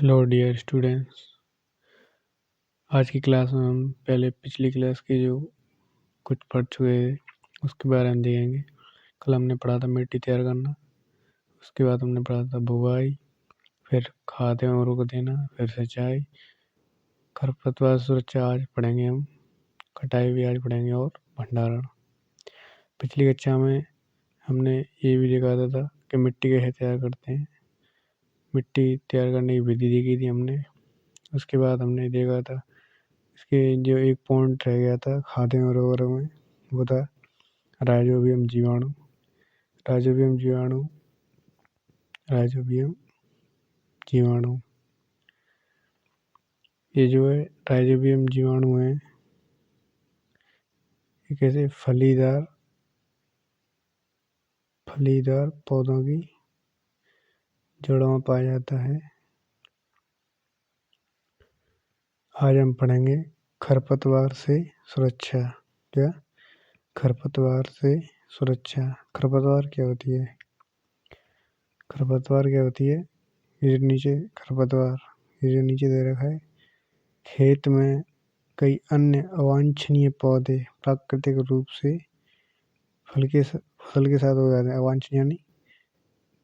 Hello dear students. आज की class में हम पहले पिछली क्लास के जो कुछ पढ़ चुके थे उसके बारे में देखेंगे। कल हमने पढ़ा था मिट्टी तैयार करना, उसके बाद हमने पढ़ा था बुवाई, फिर खाद एवं उर्वरक देना, फिर सिंचाई, खरपतवार सुरक्षा आज पढ़ेंगे हम, कटाई भी आज पढ़ेंगे और भंडारण। पिछली कक्षा में हमने ये भी देखा था कि मिट्टी कैसे तैयार करते हैं, मिट्टी तैयार करने की विधि देखी थी हमने। उसके बाद हमने देखा था इसके जो एक पॉइंट रह गया था खाद्य उर्वरक में, वो था राइजोबियम जीवाणु। राइजोबियम जीवाणु राइजोबियम जीवाणु ये जो है राइजोबियम जीवाणु है, ये कैसे फलीदार पौधों की जड़ों में पाया जाता है। आज हम पढ़ेंगे खरपतवार से सुरक्षा। क्या खरपतवार से सुरक्षा? खरपतवार क्या होती है? खरपतवार क्या होती है? ये जो नीचे खरपतवार, ये जो नीचे दे रखा है, खेत में कई अन्य अवांछनीय पौधे प्राकृतिक रूप से फसल के साथ हो जाते हैं। अवांछनीय यानी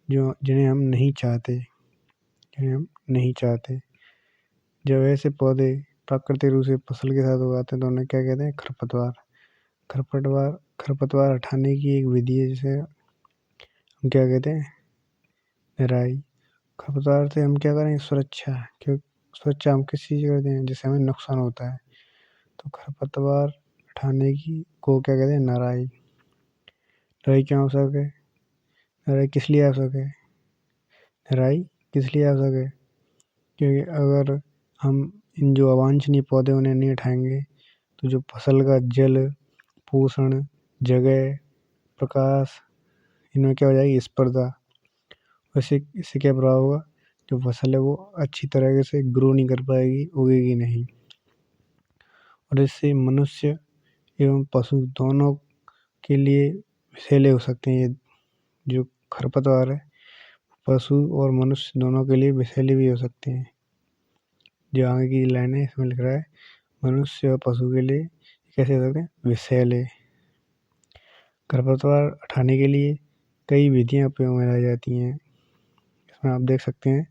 जो जिन्हें हम नहीं चाहते, जब ऐसे पौधे प्राकृतिक रूप से फसल के साथ उगाते हैं तो उन्हें क्या कहते हैं? खरपतवार हटाने की एक विधि है जिसे हम क्या कहते हैं? निराई। खरपतवार से हम क्या करेंगे? सुरक्षा। क्यों सुरक्षा हम किस चीज़ करते हैं जिससे हमें नुकसान होता है? तो खरपतवार हटाने की को क्या कहते हैं? निराई। निराई क्यों आवश्यक है? निराई किस लिए आवश्यक है? निराई किस लिए आवश्यक है? क्योंकि अगर हम इन जो अवांछनीय पौधे उन्हें नहीं हटाएंगे तो जो फसल का जल, पोषण, जगह, प्रकाश, इनमें क्या हो जाएगी? स्पर्धा। वैसे इससे क्या प्रभाव होगा? जो फसल है वो अच्छी तरह से ग्रो नहीं कर पाएगी, उगेगी नहीं, और इससे मनुष्य एवं पशु दोनों के लिए विषैले हो सकते हैं। ये जो खरपतवार है पशु और मनुष्य दोनों के लिए विषैले भी हो सकते हैं। जो आगे की लाइन है इसमें लिख रहा है मनुष्य और पशु के लिए कैसे हो सकते हैं? विषैले। खरपतवार हटाने के लिए कई विधियां उपयोग में लाई जाती हैं। इसमें आप देख सकते हैं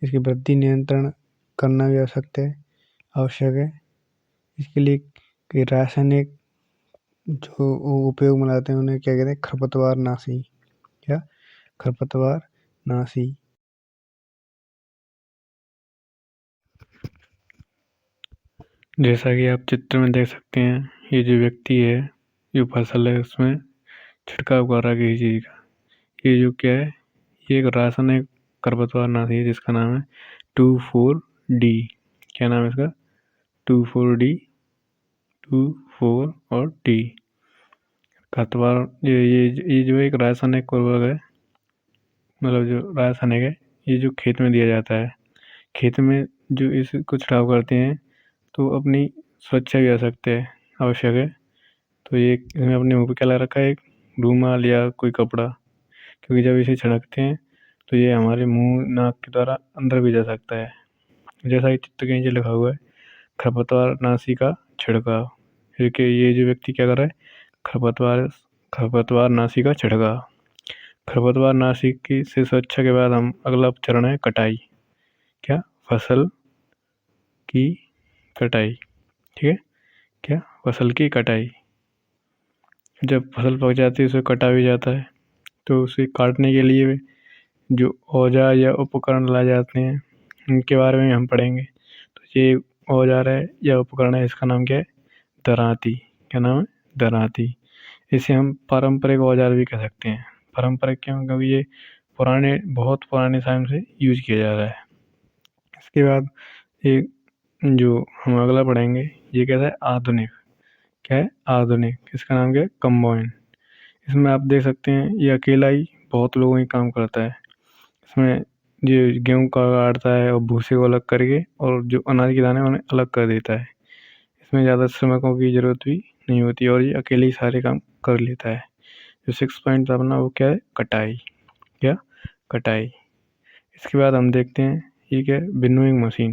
इसकी वृद्धि नियंत्रण करना भी आवश्यक है। इसके लिए कई रासायनिक जो उपयोग में लाते हैं उन्हें क्या कहते हैं? खरपतवार नाशी। क्या? खरपतवार नाशी। जैसा कि आप चित्र में देख सकते हैं, ये जो व्यक्ति है जो फसल है उसमें छिड़काव कर रहा है किसी चीज़ का। ये जो क्या है? ये एक रासायनिक खरपतवार नाशी है जिसका नाम है 2,4-D। क्या नाम है इसका? 2,4-D, 2,4 और D। खरपतवार ये जो एक रासायनिक उर्वरक है, मतलब जो रासायनिक है, ये जो खेत में दिया जाता है, खेत में जो इसको छिड़काव करते हैं तो अपनी सुरक्षा भी आवश्यक है। तो ये इसमें अपने मुँह पे क्या लगा रखा है? एक रूमाल या कोई कपड़ा, क्योंकि जब इसे छिड़कते हैं तो ये हमारे मुंह नाक के द्वारा अंदर भी जा सकता है। जैसा कि चित्र के नीचे लिखा हुआ है खरपतवार नाशी का छिड़काव। क्योंकि ये जो व्यक्ति क्या कर रहा है? खरपतवार नाशी का छिड़काव। खरपतवार नाशी की से सुरक्षा के बाद हम अगला चरण है कटाई। क्या? फसल की कटाई। ठीक है? क्या? फसल की कटाई। जब फसल पक जाती है उसे काटा भी जाता है, तो उसे काटने के लिए जो औजार या उपकरण लाए जाते हैं उनके बारे में हम पढ़ेंगे। तो ये औजार है या उपकरण है, इसका नाम क्या है? दरांती। क्या नाम है? दरांती। इसे हम पारंपरिक औजार भी कह सकते हैं। पारंपरिक क्यों? क्योंकि ये बहुत पुराने टाइम से यूज किया जा रहा है। इसके बाद एक जो हम अगला पढ़ेंगे ये कहता है आधुनिक। क्या है? आधुनिक। इसका नाम क्या है? कंबाइन। इसमें आप देख सकते हैं ये अकेला ही बहुत लोगों ही काम करता है। इसमें जो गेहूँ का काटता है और भूसे को अलग करके और जो अनाज के दाने उन्हें अलग कर देता है। इसमें ज़्यादा श्रमिकों की ज़रूरत भी नहीं होती और ये अकेले ही सारे काम कर लेता है। जो 6 पॉइंट अपना वो क्या है? कटाई। क्या? कटाई। इसके बाद हम देखते हैं एक है विनोइंग मशीन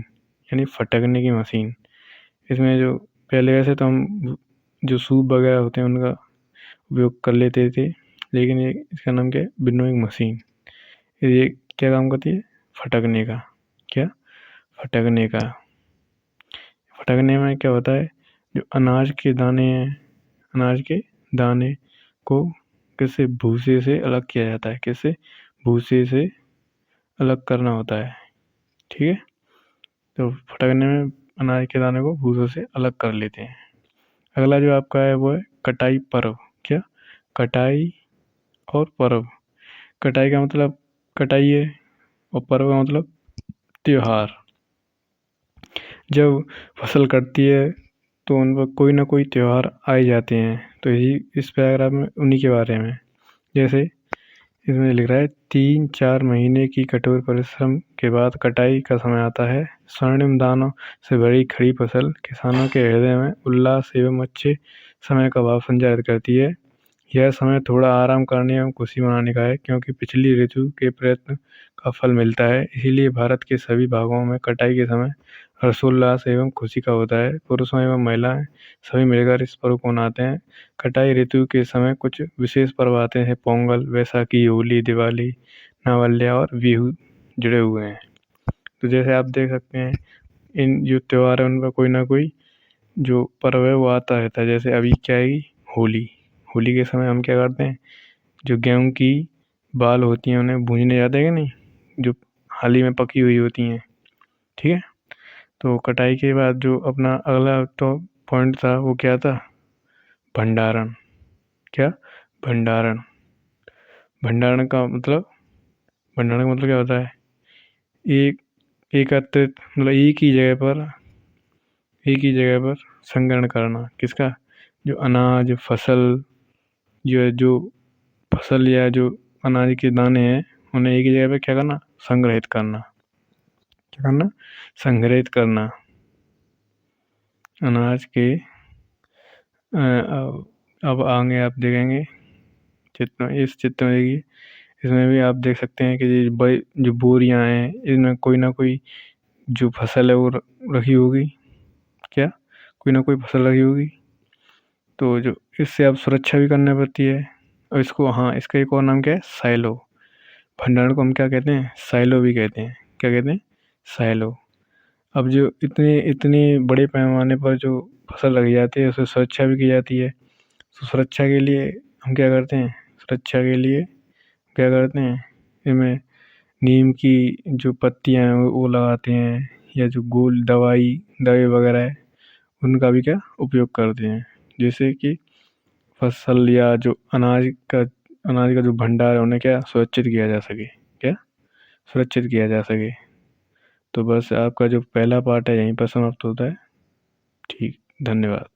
यानी फटकने की मशीन। इसमें जो पहले वैसे तो हम जो सूप वगैरह होते हैं उनका उपयोग कर लेते थे, लेकिन ये इसका नाम क्या है, विनोइंग मशीन। ये क्या काम करती है, फटकने का। क्या, फटकने का। फटकने में क्या होता है, जो अनाज के दाने हैं, अनाज के दाने को किससे, भूसे से अलग किया जाता है। किससे, भूसे से अलग करना होता है। ठीक है, तो फटकने में अनाज के दाने को भूसों से अलग कर लेते हैं। अगला जो आपका है वो है कटाई पर्व। क्या, कटाई और पर्व। कटाई का मतलब कटाई है, और पर्व का मतलब त्योहार। जब फसल कटती है तो उन पर कोई ना कोई त्योहार आ ही जाते हैं। तो यही इस पैराग्राफ में उन्हीं के बारे में। जैसे इसमें लिख रहा है, 3-4 महीने की कठोर परिश्रम के बाद कटाई का समय आता है। स्वर्णिम दानों से भरी खड़ी फसल किसानों के हृदय में उल्लास एवं अच्छे समय का भाव संचारित करती है। यह समय थोड़ा आराम करने एवं खुशी मनाने का है, क्योंकि पिछली ऋतु के प्रयत्न का फल मिलता है। इसीलिए भारत के सभी भागों में कटाई के समय हर्षोल्लास एवं खुशी का होता है। पुरुषों एवं महिलाएं सभी मिलकर इस पर्व को मनाते हैं। कटाई ऋतु के समय कुछ विशेष पर्व आते हैं। पोंगल, वैसाखी, होली, दिवाली, नवल्या और बिहू जुड़े हुए हैं। तो जैसे आप देख सकते हैं, इन जो त्यौहार है उनका कोई ना कोई जो पर्व है वो आता रहता है। जैसे अभी क्या आएगी, होली। होली के समय हम क्या करते हैं, जो गेहूं की बाल होती हैं उन्हें भूनने जाते हैं कि नहीं, जो हाल ही में पकी हुई होती हैं। ठीक है, तो कटाई के बाद जो अपना अगला तो पॉइंट था वो क्या था, भंडारण। क्या, भंडारण। भंडारण का मतलब, भंडारण का मतलब क्या होता है, एक एकत्रित मतलब एक ही जगह पर संग्रहण करना। किसका, जो अनाज, फसल, जो फसल या जो अनाज के दाने हैं उन्हें एक ही जगह पे क्या करना, संग्रहित करना। क्या करना, संग्रहित करना अनाज के। अब आगे आप देखेंगे चित्र, इस चित्र में देखिए, इसमें भी आप देख सकते हैं कि ये बड़ी जो बोरियां हैं इनमें कोई ना कोई जो फसल है वो रखी होगी। क्या, कोई ना कोई फसल रखी होगी। तो जो इससे आप सुरक्षा भी करनी पड़ती है। और इसको, हाँ, इसका एक और नाम क्या है, साइलो। भंडारण को हम क्या कहते हैं, साइलो भी कहते हैं। क्या कहते हैं, साइलो। अब जो इतने इतने बड़े पैमाने पर जो फसल लगी जाती है उसकी सुरक्षा भी की जाती है। तो सुरक्षा के लिए हम क्या करते हैं, सुरक्षा के लिए क्या करते हैं, इनमें नीम की जो पत्तियां हैं वो लगाते हैं, या जो गोल दवाई वगैरह है उनका भी क्या उपयोग करते हैं, जिससे कि फसल या जो अनाज का जो भंडार है उन्हें क्या सुरक्षित किया जा सके। क्या, सुरक्षित किया जा सके। तो बस आपका जो पहला पार्ट है यहीं पर समाप्त होता है। ठीक, धन्यवाद।